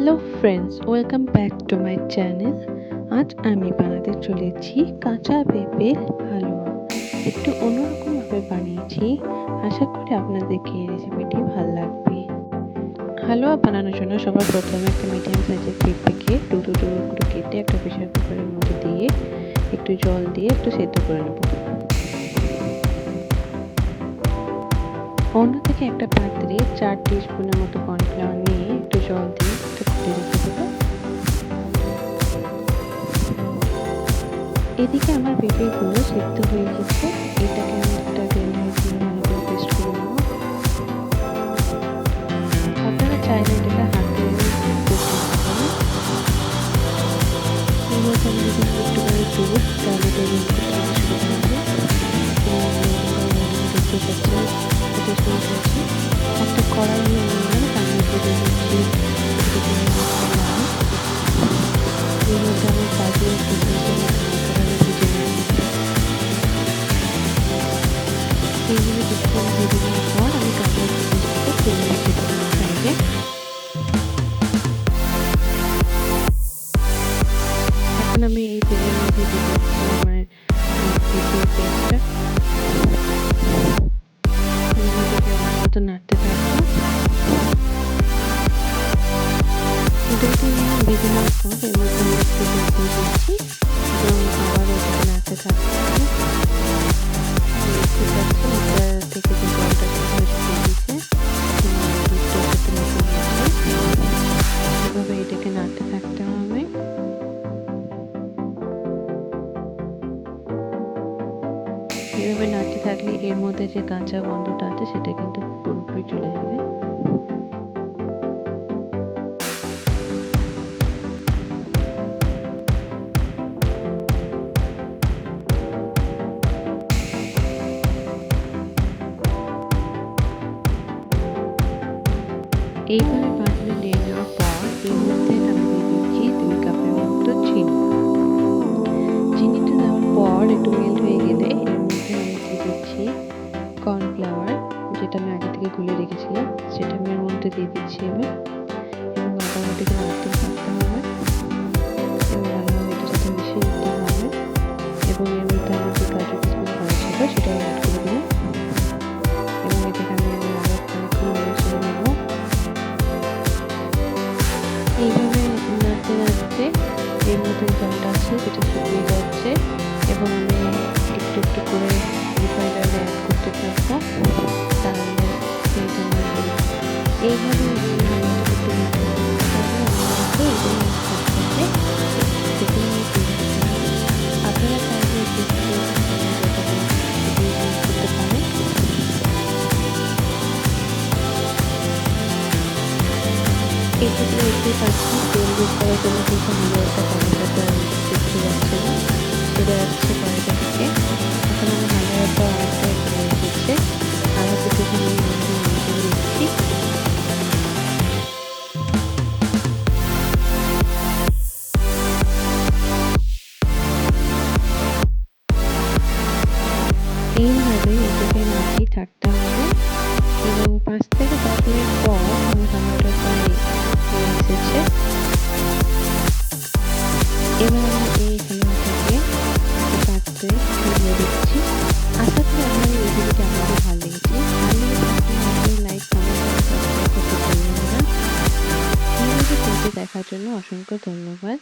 Hello friends, welcome back to my channel. আজ আমি বানাতে চলেছি কাঁচা পেঁপের হালুয়া। একটু অন্যরকমভাবে বানিয়েছি। আশা করি আপনাদেরকে এই রেসিপিটি ভালো লাগবে। হালুয়া বানানোর জন্য সবার প্রথমে একটা মিডিয়াম সাইজের পেঁপেকে টুকরো টুকরো করে কেটে একটা প্রেসার কুকারের মধ্যে দিয়ে একটু জল দিয়ে একটু সেদ্ধ করে নেব। অন্যদিকে একটা পাত্রে 4 টিস্পুনের মতো কর্নফ্লাওয়ার নিয়ে একটু জল দিয়ে একটু ফুটে রেখে দেবো। এদিকে আমার পেঁপেগুলো সেদ্ধ হয়ে গেছে। এটাকে আমি একটা গ্রাইন্ডারে দিয়ে ভালো করে পেস্ট করে নেব। আপনারা চাইলে এটাকে হাতে পেস্ট করতে পারেন। এর মধ্যে আমি যদি একটু করে দুধ তাহলে এটা করতে সুবিধা হবে। দেখতে পাচ্ছেন এটা শুরু হয়েছে। একটা কড়াই নিয়ে নিলাম, তার মধ্যে দিয়ে দিচ্ছি একটু করে লাল। এর মধ্যে আমি কাজু একটু ভেজে এইগুলো কিছুক্ষণ ভেজে নেওয়ার পর আমি কাঁচা মরিচটাকে তুলে রেখে দেবো সাইডে। এখন আমি এই তেলের মধ্যে দিয়ে দিচ্ছি আমার পেঁপের পেস্টটা। আমার মতো নাড়তে থাকবো। এটাকে ভেজে নেওয়ার পর এর মধ্যে আমি একটু জল দিয়ে দিচ্ছি এবং আবার এটাকে নাড়তে থাকবো। থেকে যে জলটা এভাবে এটাকে নাড়তে থাকতে হবে। এভাবে নাড়তে থাকলে এর মধ্যে যে কাঁচা গন্ধটা আছে সেটা কিন্তু পুরোপুরি চলে যাবে। এইভাবে 5 মিনিট নিয়ে নেওয়ার পর এর মধ্যে আমি দিয়ে দিচ্ছি 2 কাপের মতো চিনি। চিনিটা দেওয়ার পর একটু মেল্ট হয়ে গেলে এর মধ্যে আমি দিয়ে দিচ্ছি কর্নফ্লাওয়ার, যেটা আমি আগে থেকে গুলে রেখেছিলাম, সেটা আমি এর মধ্যে দিয়ে দিচ্ছি এবার এবং আবার এটাকে নাড়তে থাকতে হবে এবং ভালোভাবে এটার সাথে মিশিয়ে দিতে হবে এবং এর মধ্যে আমার যে কাজু কিশমিশ করা ছিল সেটাও অ্যাড করে দিই এবং এটাকে আমি আবার খানিকক্ষণ মিশিয়ে নেব। এইভাবে নাড়তে নাড়তে এর মধ্যে জলটা আছে সেটা শুকিয়ে যাচ্ছে এবং আমি একটু একটু করে রিফাইন্ড অয়েল অ্যাড করতে থাকবো। তাহলে এইভাবে আপনারা চাইলে করতে পারেন। এক্ষেত্রে দেখতেই পাচ্ছি তেল বের করার জন্য কিন্তু হালুয়াটা কড়াইটাতে আমি দেখতে যাচ্ছে না, চলে যাচ্ছে কড়াইটা থেকে। এখন আমি হালুয়াটা অনেকটাই চলে এসেছে। আরও কিছুক্ষণ আমি নেড়ে দিচ্ছি। এইভাবে এটাকে নাড়তেই থাকতে হবে এবং 5 থেকে 10 মিনিট পর আমি হালুয়াটা প্রায় হয়ে এসেছে। এবার আমি এই হালুয়াটাকে পাত্রে দিয়ে দিচ্ছি। আশা করি আমার এই রেসিপিটা আপনাদের ভালো লেগেছে। ভালো লেগে লাইক, কমেন্ট এবং সাবস্ক্রাইব করতে ভুলবেন না। ভিডিওটি দেখার জন্য অসংখ্য ধন্যবাদ।